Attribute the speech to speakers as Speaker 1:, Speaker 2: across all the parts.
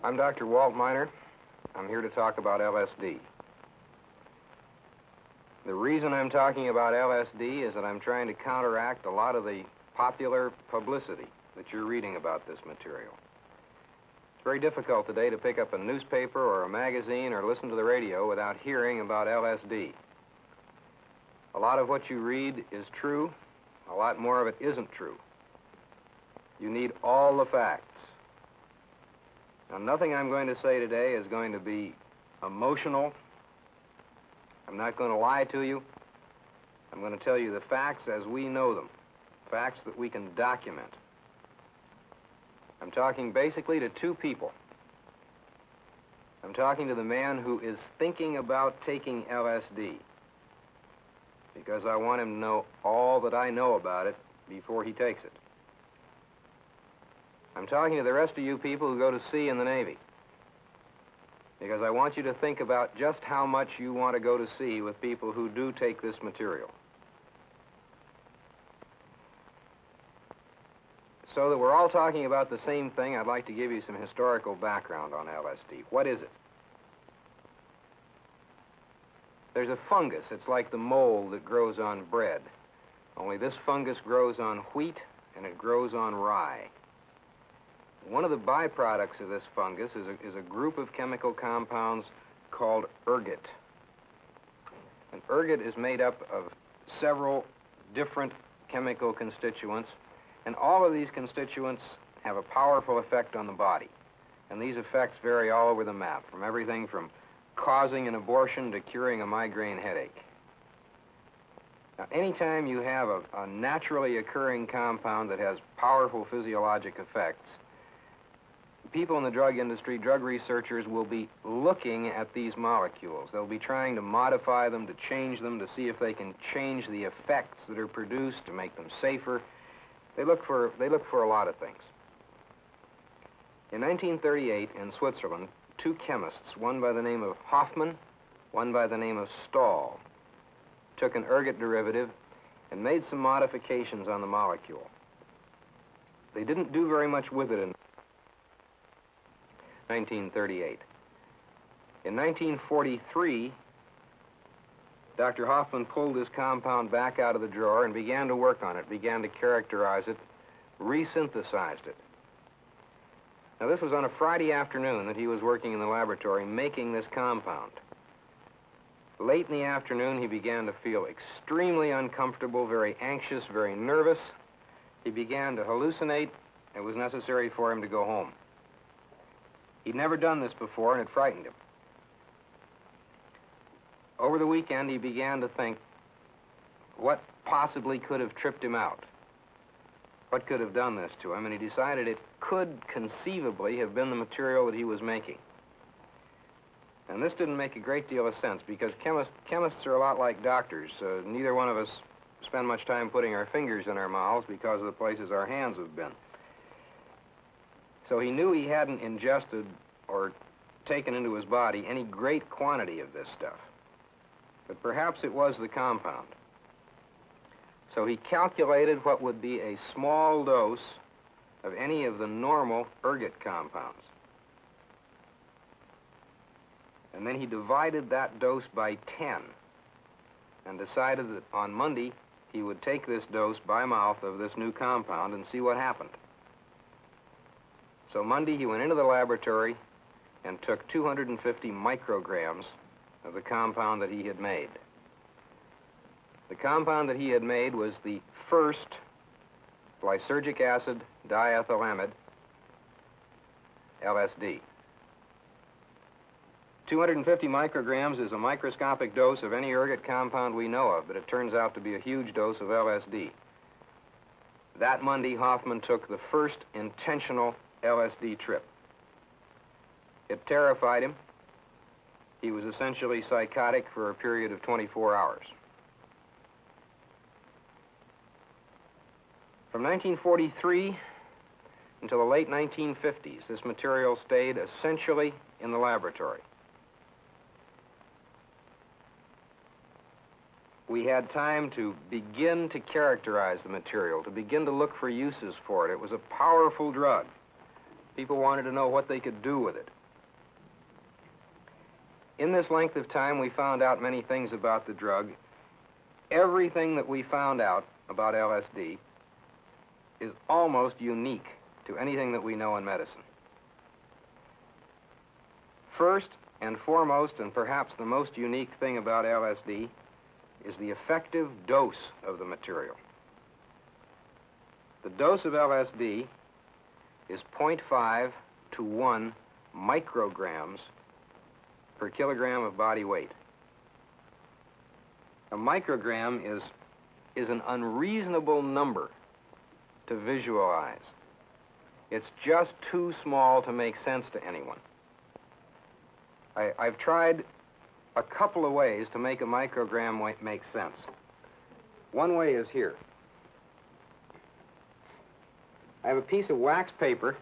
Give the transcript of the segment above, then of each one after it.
Speaker 1: I'm Dr. Walt Miner. I'm here to talk about LSD. The reason I'm talking about LSD is that I'm trying to counteract a lot of the popular publicity that you're reading about this material. It's very difficult today to pick up a newspaper or a magazine or listen to the radio without hearing about LSD. A lot of what you read is true. A lot more of it isn't true. You need all the facts. Now, nothing I'm going to say today is going to be emotional. I'm not going to lie to you. I'm going to tell you the facts as we know them, facts that we can document. I'm talking basically to two people. I'm talking to the man who is thinking about taking LSD, because I want him to know all that I know about it before he takes it. I'm talking to the rest of you people who go to sea in the Navy, because I want you to think about just how much you want to go to sea with people who do take this material. So that we're all talking about the same thing, I'd like to give you some historical background on LSD. What is it? There's a fungus. It's like the mold that grows on bread. Only this fungus grows on wheat, and it grows on rye. One of the byproducts of this fungus is a group of chemical compounds called ergot. And ergot is made up of several different chemical constituents, and all of these constituents have a powerful effect on the body. And these effects vary all over the map, from everything from causing an abortion to curing a migraine headache. Now, anytime you have a naturally occurring compound that has powerful physiologic effects, people in the drug industry, drug researchers, will be looking at these molecules. They'll be trying to modify them, to change them, to see if they can change the effects that are produced, to make them safer. They look for a lot of things. In 1938, in Switzerland, two chemists, one by the name of Hoffman, one by the name of Stahl, took an ergot derivative and made some modifications on the molecule. They didn't do very much with it in 1938. In 1943, Dr. Hoffman pulled his compound back out of the drawer and began to work on it, began to characterize it, resynthesized it. Now, this was on a Friday afternoon that he was working in the laboratory making this compound. Late in the afternoon, he began to feel extremely uncomfortable, very anxious, very nervous. He began to hallucinate. It was necessary for him to go home. He'd never done this before, and it frightened him. Over the weekend, he began to think, what possibly could have tripped him out? What could have done this to him? And he decided it could conceivably have been the material that he was making. And this didn't make a great deal of sense, because chemists are a lot like doctors. Neither one of us spend much time putting our fingers in our mouths because of the places our hands have been. So he knew he hadn't ingested or taken into his body any great quantity of this stuff. But perhaps it was the compound. So he calculated what would be a small dose of any of the normal ergot compounds. And then he divided that dose by 10 and decided that on Monday he would take this dose by mouth of this new compound and see what happened. So Monday he went into the laboratory and took 250 micrograms of the compound that he had made. The compound that he had made was the first lysergic acid diethylamide, LSD. 250 micrograms is a microscopic dose of any ergot compound we know of, but it turns out to be a huge dose of LSD. That Monday, Hoffman took the first intentional LSD trip. It terrified him. He was essentially psychotic for a period of 24 hours. From 1943 until the late 1950s, this material stayed essentially in the laboratory. We had time to begin to characterize the material, to begin to look for uses for it. It was a powerful drug. People wanted to know what they could do with it. In this length of time, we found out many things about the drug. Everything that we found out about LSD is almost unique to anything that we know in medicine. First and foremost, and perhaps the most unique thing about LSD, is the effective dose of the material. The dose of LSD is 0.5 to 1 micrograms per kilogram of body weight. A microgram is an unreasonable number to visualize. It's just too small to make sense to anyone. I've tried a couple of ways to make a microgram make sense. One way is here. I have a piece of wax paper.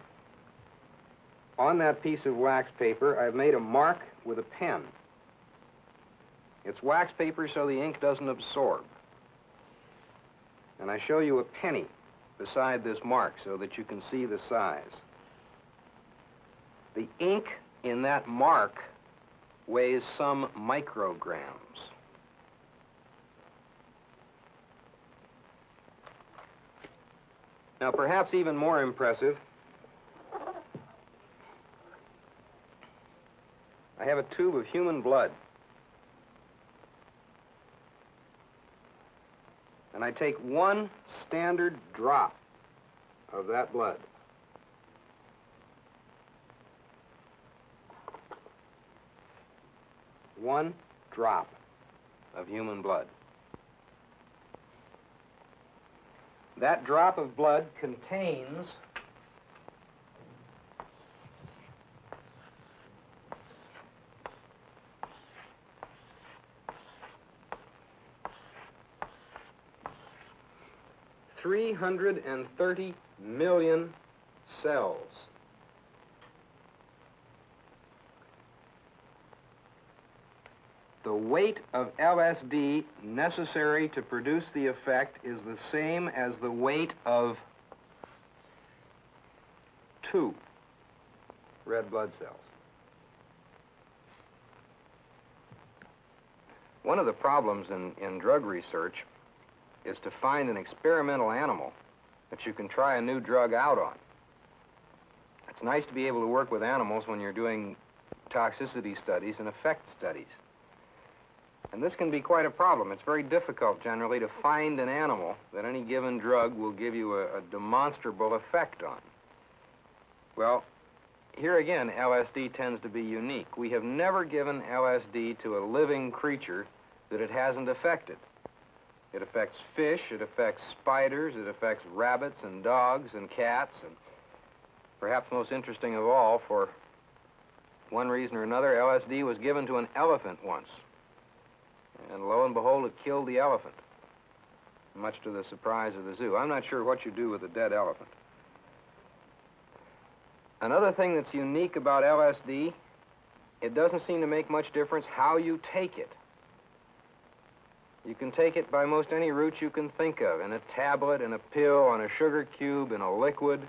Speaker 1: On that piece of wax paper, I've made a mark with a pen. It's wax paper so the ink doesn't absorb. And I show you a penny beside this mark so that you can see the size. The ink in that mark weighs some micrograms. Now, perhaps even more impressive, I have a tube of human blood. And I take one standard drop of that blood. One drop of human blood. That drop of blood contains 330 million cells. The weight of LSD necessary to produce the effect is the same as the weight of 2 red blood cells. One of the problems in drug research is to find an experimental animal that you can try a new drug out on. It's nice to be able to work with animals when you're doing toxicity studies and effect studies. And this can be quite a problem. It's very difficult, generally, to find an animal that any given drug will give you a demonstrable effect on. Well, here again, LSD tends to be unique. We have never given LSD to a living creature that it hasn't affected. It affects fish, it affects spiders, it affects rabbits and dogs and cats, and perhaps most interesting of all, for one reason or another, LSD was given to an elephant once. And lo and behold, it killed the elephant, much to the surprise of the zoo. I'm not sure what you do with a dead elephant. Another thing that's unique about LSD, it doesn't seem to make much difference how you take it. You can take it by most any route you can think of, in a tablet, in a pill, on a sugar cube, in a liquid.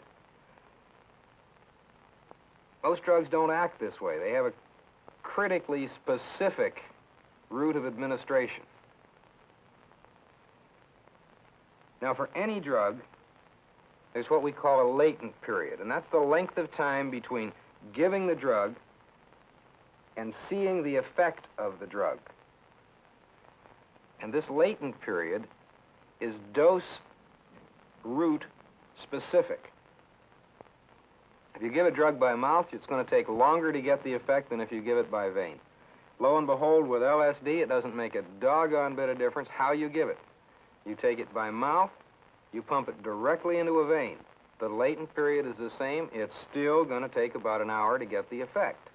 Speaker 1: Most drugs don't act this way. They have a critically specific route of administration. Now, for any drug, there's what we call a latent period, and that's the length of time between giving the drug and seeing the effect of the drug. And this latent period is dose route specific. If you give a drug by mouth, it's going to take longer to get the effect than if you give it by vein. Lo and behold, with LSD, it doesn't make a doggone bit of difference how you give it. You take it by mouth, you pump it directly into a vein. The latent period is the same. It's still going to take about an hour to get the effect.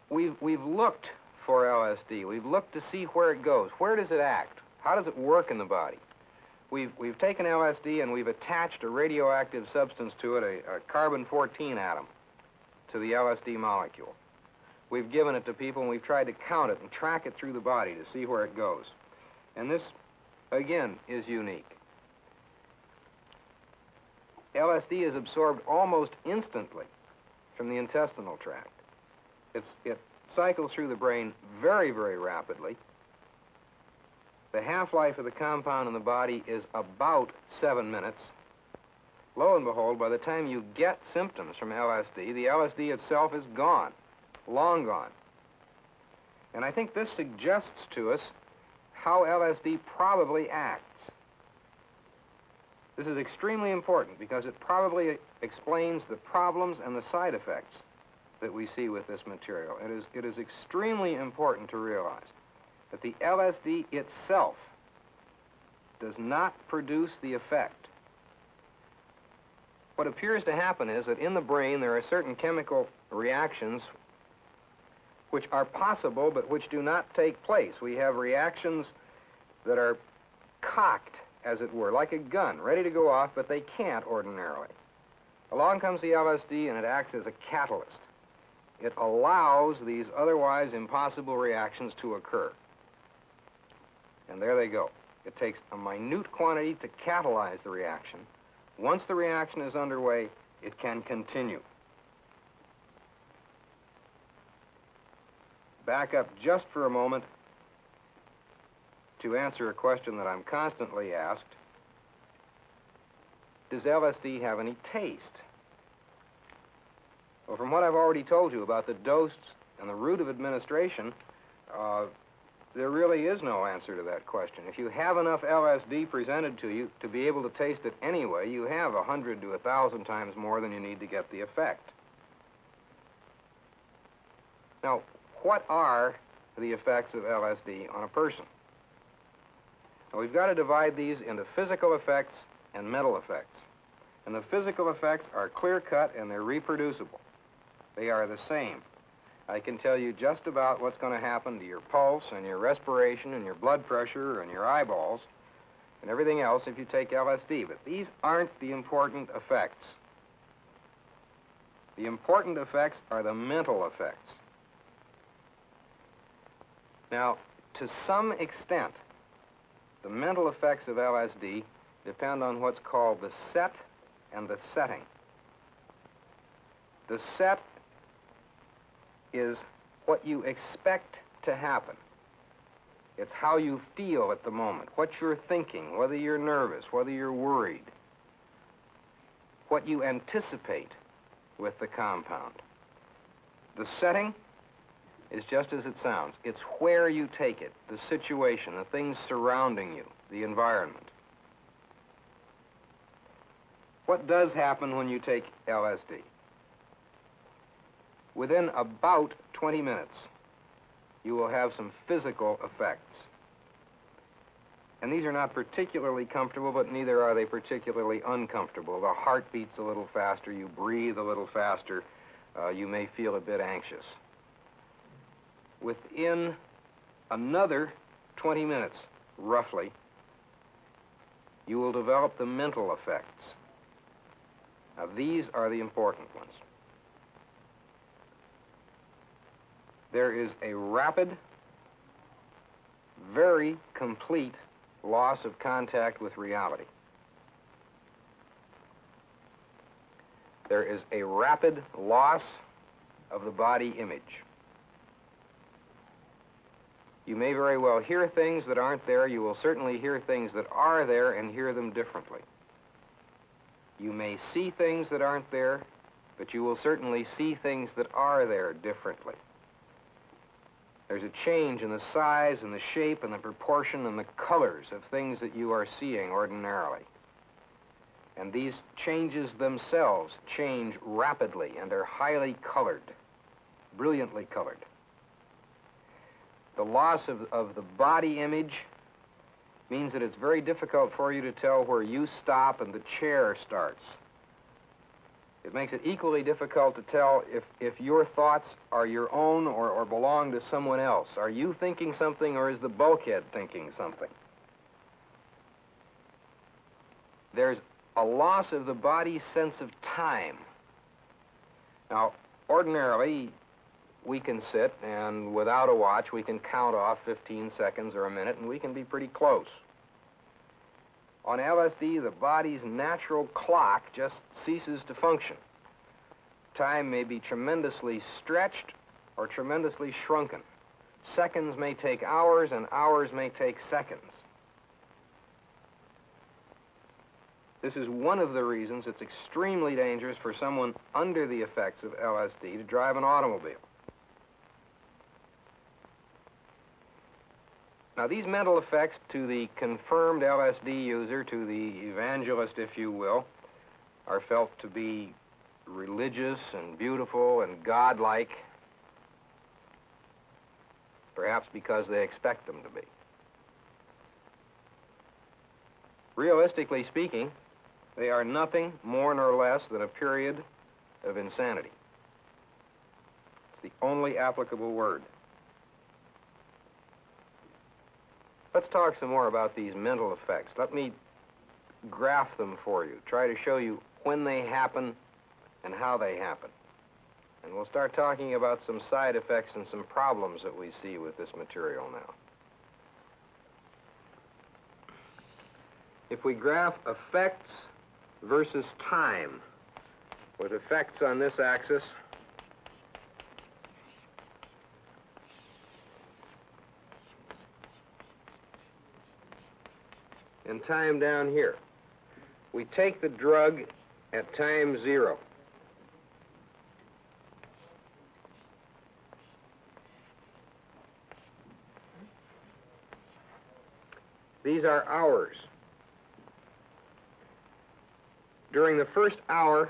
Speaker 1: We've looked for LSD. We've looked to see where it goes. Where does it act? How does it work in the body? We've taken LSD and we've attached a radioactive substance to it, a carbon-14 atom, to the LSD molecule. We've given it to people and we've tried to count it and track it through the body to see where it goes. And this, again, is unique. LSD is absorbed almost instantly from the intestinal tract. It cycles through the brain very, very rapidly. The half-life of the compound in the body is about 7 minutes. Lo and behold, by the time you get symptoms from LSD, the LSD itself is gone, long gone. And I think this suggests to us how LSD probably acts. This is extremely important because it probably explains the problems and the side effects that we see with this material. It is extremely important to realize that the LSD itself does not produce the effect. What appears to happen is that in the brain there are certain chemical reactions which are possible but which do not take place. We have reactions that are cocked, as it were, like a gun, ready to go off, but they can't ordinarily. Along comes the LSD and it acts as a catalyst. It allows these otherwise impossible reactions to occur. And there they go. It takes a minute quantity to catalyze the reaction. Once the reaction is underway, it can continue. Back up just for a moment to answer a question that I'm constantly asked. Does LSD have any taste? Well, from what I've already told you about the dose and the route of administration, there really is no answer to that question. If you have enough LSD presented to you to be able to taste it anyway, you have 100 to 1,000 times more than you need to get the effect. Now, what are the effects of LSD on a person? Now, we've got to divide these into physical effects and mental effects. And the physical effects are clear-cut and they're reproducible. They are the same. I can tell you just about what's going to happen to your pulse and your respiration and your blood pressure and your eyeballs and everything else if you take LSD. But these aren't the important effects. The important effects are the mental effects. Now, to some extent, the mental effects of LSD depend on what's called the set and the setting. The set is what you expect to happen. It's how you feel at the moment, what you're thinking, whether you're nervous, whether you're worried, what you anticipate with the compound. The setting is just as it sounds. It's where you take it, the situation, the things surrounding you, the environment. What does happen when you take LSD? Within about 20 minutes, you will have some physical effects. And these are not particularly comfortable, but neither are they particularly uncomfortable. The heart beats a little faster, you breathe a little faster, you may feel a bit anxious. Within another 20 minutes, roughly, you will develop the mental effects. Now, these are the important ones. There is a rapid, very complete loss of contact with reality. There is a rapid loss of the body image. You may very well hear things that aren't there. You will certainly hear things that are there and hear them differently. You may see things that aren't there, but you will certainly see things that are there differently. There's a change in the size and the shape and the proportion and the colors of things that you are seeing ordinarily. And these changes themselves change rapidly and are highly colored, brilliantly colored. The loss of the body image means that it's very difficult for you to tell where you stop and the chair starts. It makes it equally difficult to tell if your thoughts are your own or belong to someone else. Are you thinking something or is the bulkhead thinking something? There's a loss of the body's sense of time. Now, ordinarily, we can sit and without a watch, we can count off 15 seconds or a minute and we can be pretty close. On LSD, the body's natural clock just ceases to function. Time may be tremendously stretched or tremendously shrunken. Seconds may take hours, and hours may take seconds. This is one of the reasons it's extremely dangerous for someone under the effects of LSD to drive an automobile. Now, these mental effects to the confirmed LSD user, to the evangelist, if you will, are felt to be religious and beautiful and godlike, perhaps because they expect them to be. Realistically speaking, they are nothing more nor less than a period of insanity. It's the only applicable word. Let's talk some more about these mental effects. Let me graph them for you, try to show you when they happen and how they happen. And we'll start talking about some side effects and some problems that we see with this material now. If we graph effects versus time, with effects on this axis and time down here, we take the drug at time 0. These are hours. During the first hour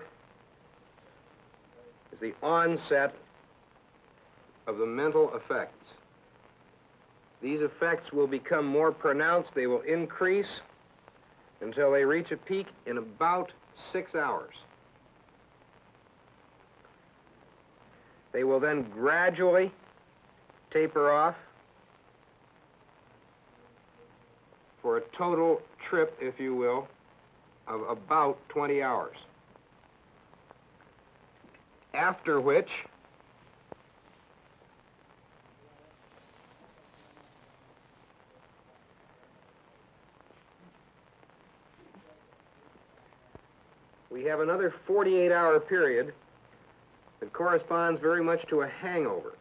Speaker 1: is the onset of the mental effects. These effects will become more pronounced. They will increase until they reach a peak in about 6 hours. They will then gradually taper off for a total trip, if you will, of about 20 hours. After which we have another 48-hour period that corresponds very much to a hangover.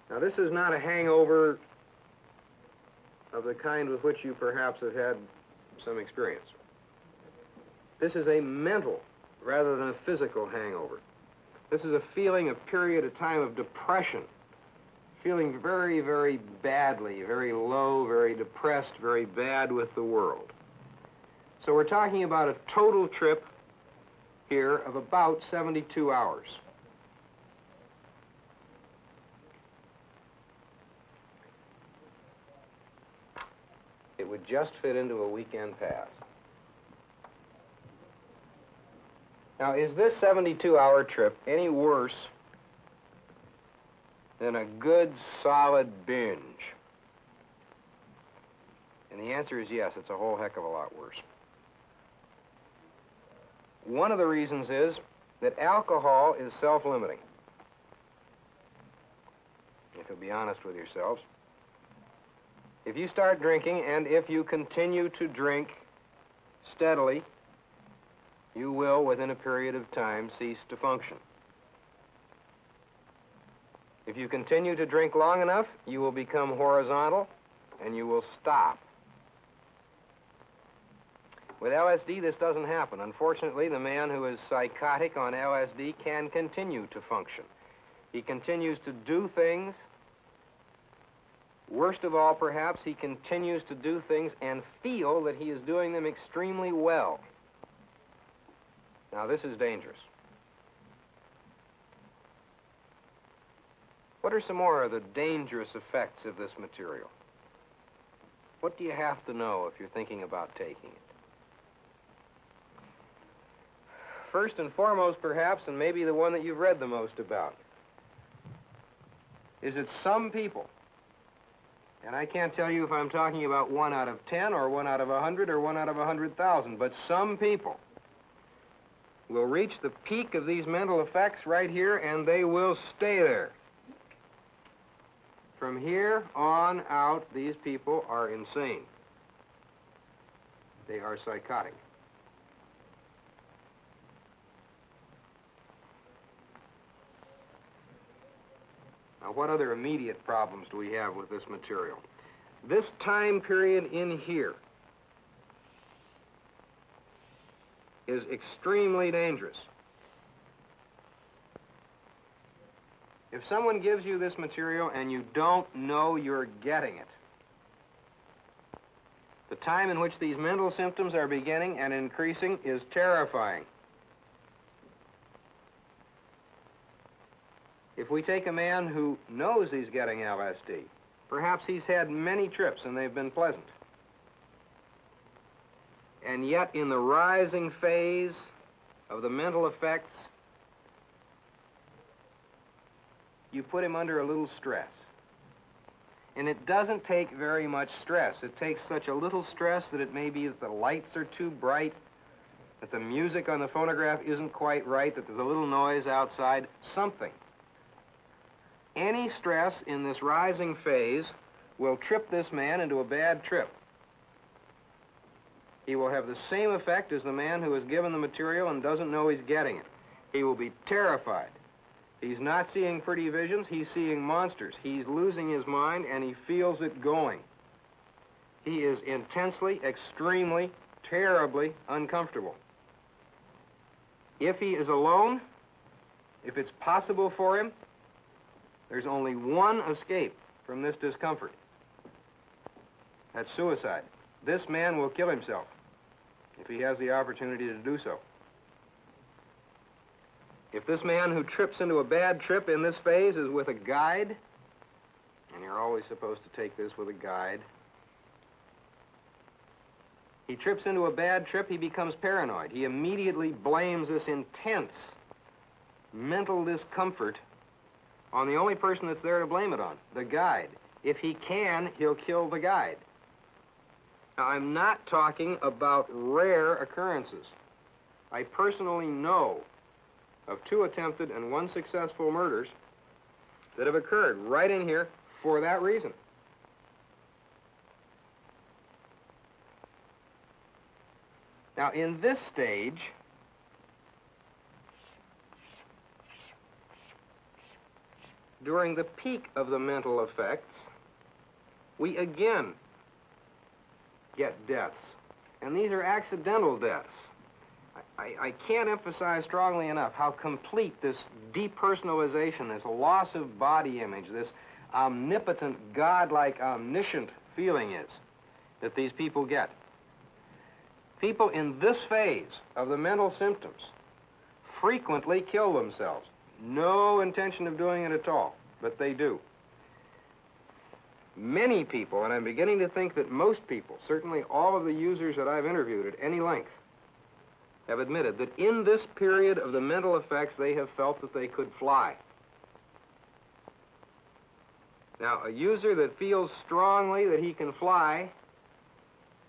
Speaker 1: Now, this is not a hangover of the kind with which you perhaps have had some experience. This is a mental rather than a physical hangover. This is a feeling, a period, a time of depression, feeling very, very badly, very low, very depressed, very bad with the world. So we're talking about a total trip here of about 72 hours. It would just fit into a weekend pass. Now, is this 72-hour trip any worse than a good, solid binge? And the answer is yes, it's a whole heck of a lot worse. One of the reasons is that alcohol is self-limiting. If you'll be honest with yourselves. If you start drinking, and if you continue to drink steadily, you will, within a period of time, cease to function. If you continue to drink long enough, you will become horizontal, and you will stop. With LSD, this doesn't happen. Unfortunately, the man who is psychotic on LSD can continue to function. He continues to do things. Worst of all, perhaps, he continues to do things and feel that he is doing them extremely well. Now, this is dangerous. What are some more of the dangerous effects of this material? What do you have to know if you're thinking about taking it? First and foremost, perhaps, and maybe the one that you've read the most about, is that some people, and I can't tell you if I'm talking about 1 out of 10 or 1 out of 100 or 1 out of 100,000, but some people will reach the peak of these mental effects right here, and they will stay there. From here on out, these people are insane. They are psychotic. Now, what other immediate problems do we have with this material? This time period in here is extremely dangerous. If someone gives you this material and you don't know you're getting it, the time in which these mental symptoms are beginning and increasing is terrifying. If we take a man who knows he's getting LSD, perhaps he's had many trips and they've been pleasant, and yet in the rising phase of the mental effects, you put him under a little stress. And it doesn't take very much stress. It takes such a little stress that it may be that the lights are too bright, that the music on the phonograph isn't quite right, that there's a little noise outside, something. Any stress in this rising phase will trip this man into a bad trip. He will have the same effect as the man who is given the material and doesn't know he's getting it. He will be terrified. He's not seeing pretty visions, he's seeing monsters. He's losing his mind and he feels it going. He is intensely, extremely, terribly uncomfortable. If he is alone, if it's possible for him, there's only one escape from this discomfort. That's suicide. This man will kill himself if he has the opportunity to do so. If this man who trips into a bad trip in this phase is with a guide, and you're always supposed to take this with a guide, he trips into a bad trip, he becomes paranoid. He immediately blames this intense mental discomfort on the only person that's there to blame it on, the guide. If he can, he'll kill the guide. Now, I'm not talking about rare occurrences. I personally know of 2 attempted and 1 successful murders that have occurred right in here for that reason. Now, in this stage, during the peak of the mental effects, we again get deaths. And these are accidental deaths. I can't emphasize strongly enough how complete this depersonalization, this loss of body image, this omnipotent, godlike, omniscient feeling is that these people get. People in this phase of the mental symptoms frequently kill themselves. No intention of doing it at all, but they do. Many people, and I'm beginning to think that most people, certainly all of the users that I've interviewed at any length, have admitted that in this period of the mental effects, they have felt that they could fly. Now, a user that feels strongly that he can fly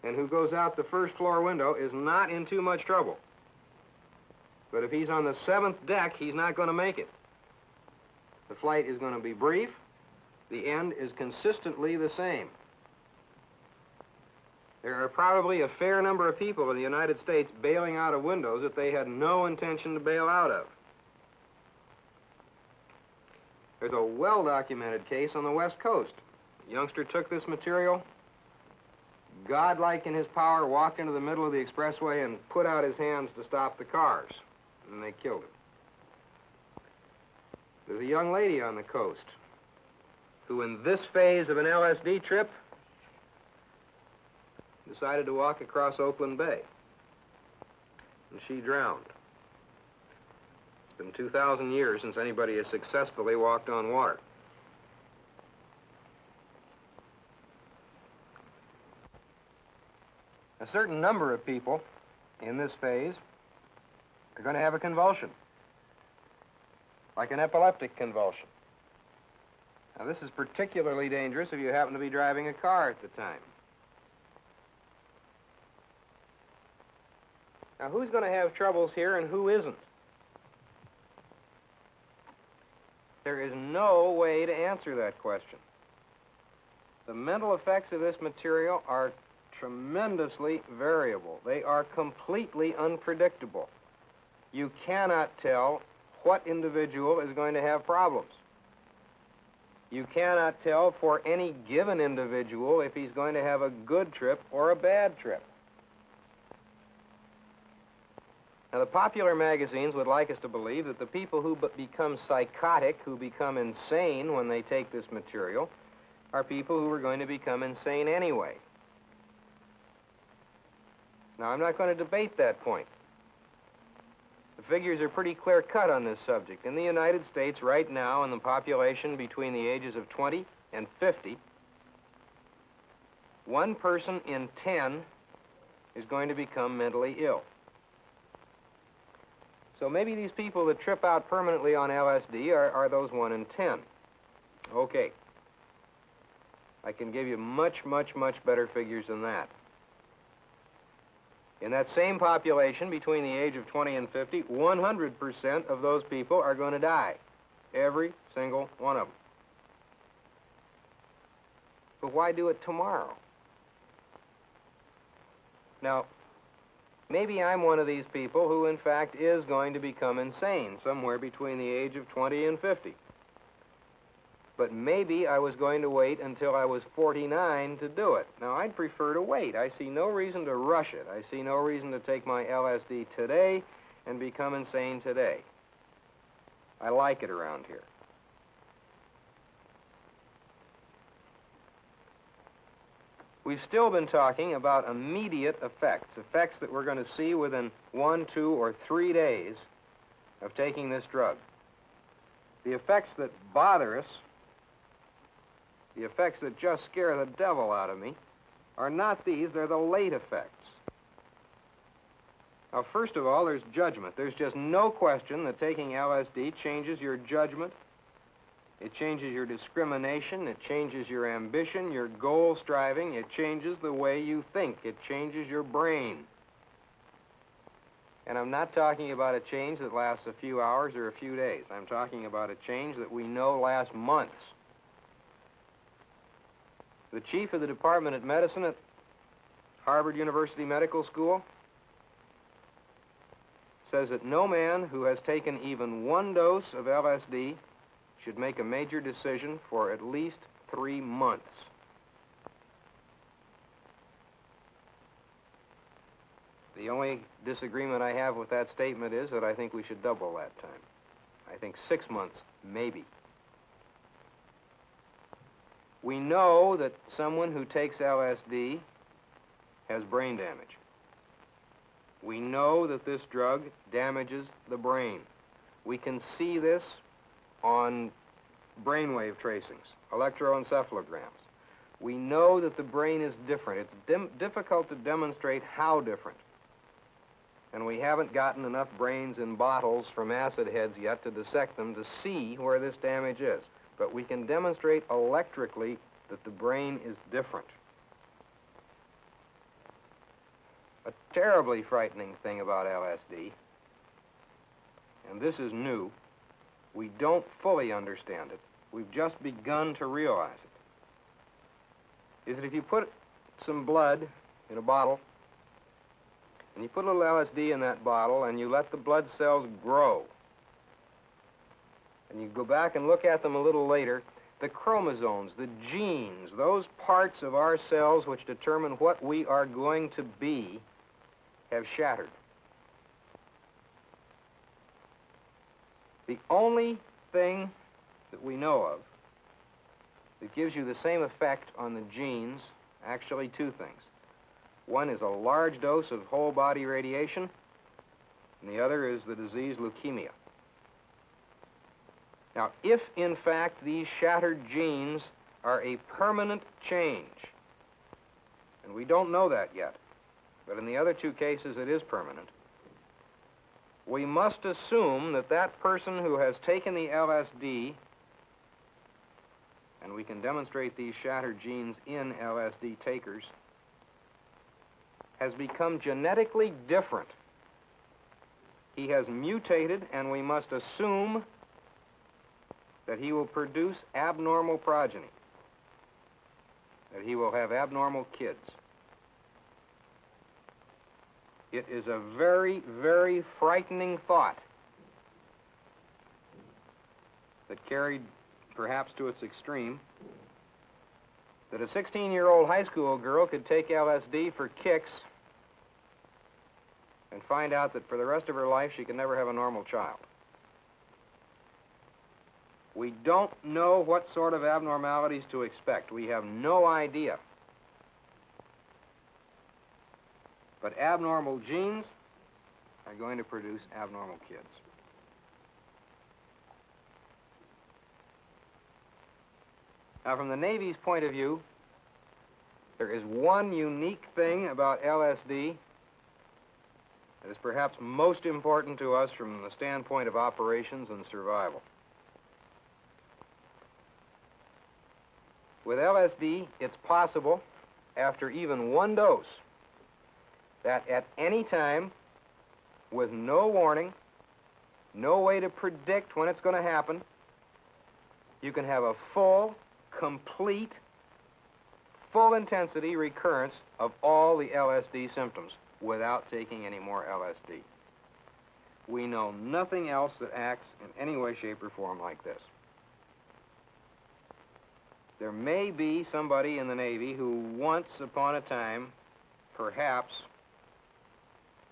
Speaker 1: and who goes out the first floor window is not in too much trouble. But if he's on the 7th deck, he's not going to make it. The flight is going to be brief. The end is consistently the same. There are probably a fair number of people in the United States bailing out of windows that they had no intention to bail out of. There's a well-documented case on the West Coast. A youngster took this material, godlike in his power, walked into the middle of the expressway and put out his hands to stop the cars, and they killed him. There's a young lady on the coast who, in this phase of an LSD trip, decided to walk across Oakland Bay, and she drowned. It's been 2,000 years since anybody has successfully walked on water. A certain number of people in this phase are going to have a convulsion, like an epileptic convulsion. Now, this is particularly dangerous if you happen to be driving a car at the time. Now, who's going to have troubles here and who isn't? There is no way to answer that question. The mental effects of this material are tremendously variable. They are completely unpredictable. You cannot tell what individual is going to have problems. You cannot tell for any given individual if he's going to have a good trip or a bad trip. Now, the popular magazines would like us to believe that the people who become psychotic, who become insane when they take this material, are people who are going to become insane anyway. Now, I'm not going to debate that point. The figures are pretty clear-cut on this subject. In the United States right now, in the population between the ages of 20 and 50, 1 person in 10 is going to become mentally ill. So maybe these people that trip out permanently on LSD are those 1 in 10. Okay. I can give you much, much, much better figures than that. In that same population between the age of 20 and 50, 100% of those people are going to die. Every single one of them. But why do it tomorrow? Now, maybe I'm one of these people who, in fact, is going to become insane somewhere between the age of 20 and 50. But maybe I was going to wait until I was 49 to do it. Now, I'd prefer to wait. I see no reason to rush it. I see no reason to take my LSD today and become insane today. I like it around here. We've still been talking about immediate effects, effects that we're going to see within 1, 2, or 3 days of taking this drug. The effects that bother us, the effects that just scare the devil out of me, are not these, they're the late effects. Now, first of all, there's judgment. There's just no question that taking LSD changes your judgment. It changes your discrimination. It changes your ambition, your goal striving. It changes the way you think. It changes your brain. And I'm not talking about a change that lasts a few hours or a few days. I'm talking about a change that we know lasts months. The chief of the Department of Medicine at Harvard University Medical School says that no man who has taken even 1 dose of LSD should make a major decision for at least 3 months. The only disagreement I have with that statement is that I think we should double that time. I think 6 months, maybe. We know that someone who takes LSD has brain damage. We know that this drug damages the brain. We can see this on brainwave tracings, electroencephalograms. We know that the brain is different. It's difficult to demonstrate how different. And we haven't gotten enough brains in bottles from acid heads yet to dissect them to see where this damage is. But we can demonstrate electrically that the brain is different. A terribly frightening thing about LSD, and this is new, we don't fully understand it. We've just begun to realize it. Is that if you put some blood in a bottle, and you put a little LSD in that bottle, and you let the blood cells grow, and you go back and look at them a little later, the chromosomes, the genes, those parts of our cells which determine what we are going to be, have shattered. The only thing that we know of that gives you the same effect on the genes, actually 2 things. One is a large dose of whole-body radiation, and the other is the disease leukemia. Now, if, in fact, these shattered genes are a permanent change, and we don't know that yet, but in the other 2 cases it is permanent, we must assume that that person who has taken the LSD, and we can demonstrate these shattered genes in LSD takers, has become genetically different. He has mutated, and we must assume that he will produce abnormal progeny, that he will have abnormal kids. It is a very, very frightening thought that carried perhaps to its extreme, that a 16-year-old high school girl could take LSD for kicks and find out that for the rest of her life she could never have a normal child. We don't know what sort of abnormalities to expect. We have no idea. But abnormal genes are going to produce abnormal kids. Now, from the Navy's point of view, there is one unique thing about LSD that is perhaps most important to us from the standpoint of operations and survival. With LSD, it's possible, after even one dose, that at any time, with no warning, no way to predict when it's going to happen, you can have a full, complete, full-intensity recurrence of all the LSD symptoms without taking any more LSD. We know nothing else that acts in any way, shape, or form like this. There may be somebody in the Navy who once upon a time, perhaps,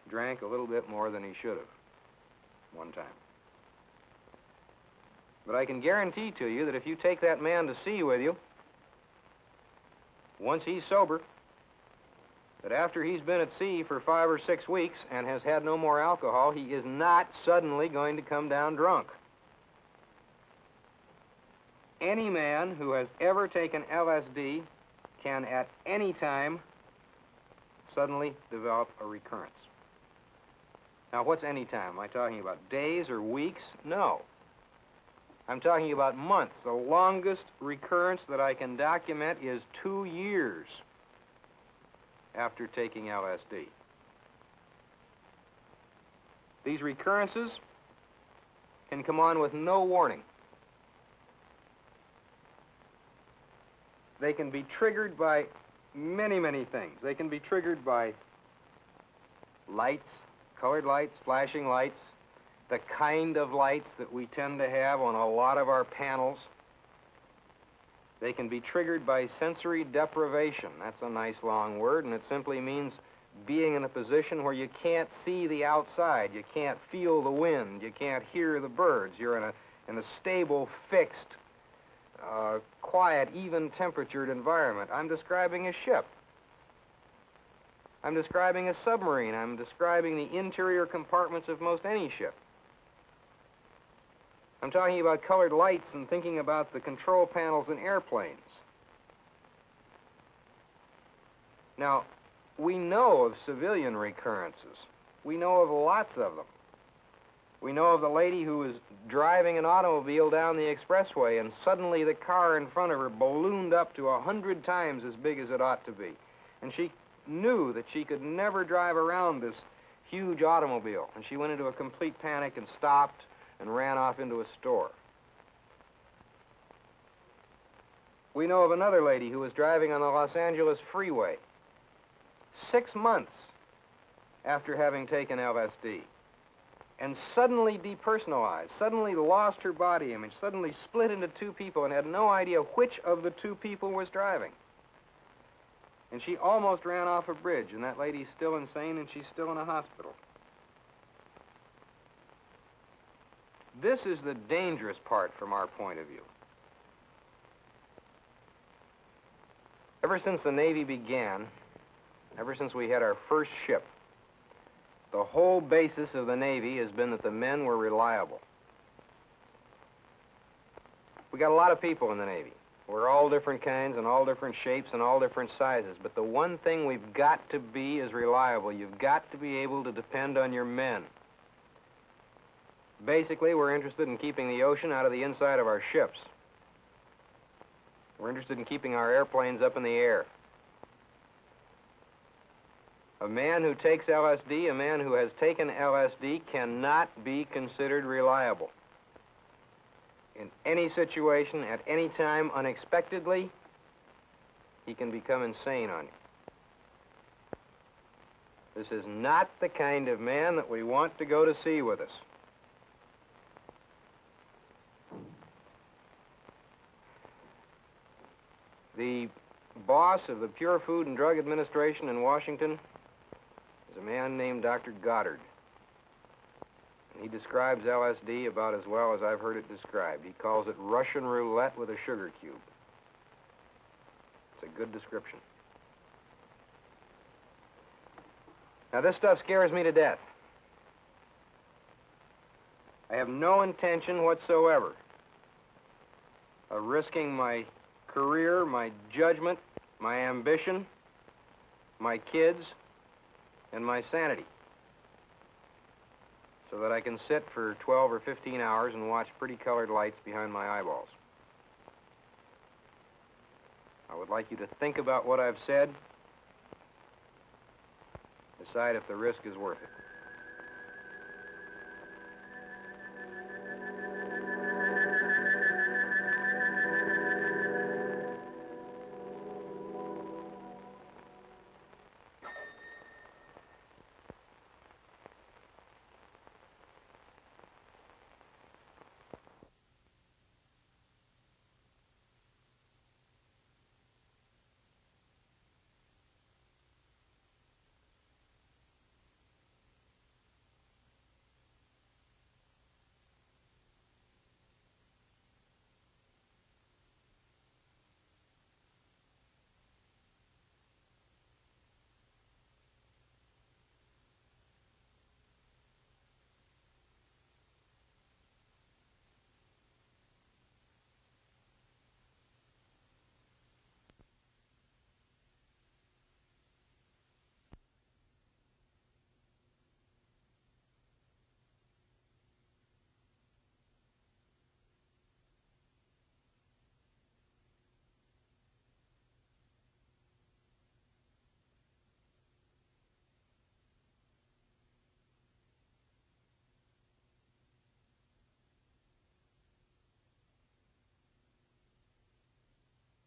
Speaker 1: drank a little bit more than he should have one time. But I can guarantee to you that if you take that man to sea with you, once he's sober, that after he's been at sea for 5 or 6 weeks and has had no more alcohol, he is not suddenly going to come down drunk. Any man who has ever taken LSD can at any time suddenly develop a recurrence. Now, what's any time? Am I talking about days or weeks? No. I'm talking about months. The longest recurrence that I can document is 2 years after taking LSD. These recurrences can come on with no warning. They can be triggered by many, many things. They can be triggered by lights, colored lights, flashing lights, the kind of lights that we tend to have on a lot of our panels. They can be triggered by sensory deprivation. That's a nice long word, and it simply means being in a position where you can't see the outside, you can't feel the wind, you can't hear the birds. You're in a stable, fixed, quiet, even-temperatured environment. I'm describing a ship. I'm describing a submarine. I'm describing the interior compartments of most any ship. I'm talking about colored lights and thinking about the control panels in airplanes. Now, we know of civilian recurrences. We know of lots of them. We know of the lady who was driving an automobile down the expressway and suddenly the car in front of her ballooned up to 100 times as big as it ought to be. And she knew that she could never drive around this huge automobile. And she went into a complete panic and stopped and ran off into a store. We know of another lady who was driving on the Los Angeles freeway 6 months after having taken LSD and suddenly depersonalized, suddenly lost her body image, suddenly split into 2 people and had no idea which of the 2 people was driving. And she almost ran off a bridge, and that lady's still insane and she's still in a hospital. This is the dangerous part from our point of view. Ever since the Navy began, ever since we had our first ship, the whole basis of the Navy has been that the men were reliable. We got a lot of people in the Navy. We're all different kinds and all different shapes and all different sizes, but the one thing we've got to be is reliable. You've got to be able to depend on your men. Basically, we're interested in keeping the ocean out of the inside of our ships. We're interested in keeping our airplanes up in the air. A man who takes LSD, a man who has taken LSD, cannot be considered reliable. In any situation, at any time, unexpectedly, he can become insane on you. This is not the kind of man that we want to go to sea with us. The boss of the Pure Food and Drug Administration in Washington is a man named Dr. Goddard. And he describes LSD about as well as I've heard it described. He calls it Russian roulette with a sugar cube. It's a good description. Now, this stuff scares me to death. I have no intention whatsoever of risking my career, my judgment, my ambition, my kids, and my sanity so that I can sit for 12 or 15 hours and watch pretty colored lights behind my eyeballs. I would like you to think about what I've said. Decide if the risk is worth it.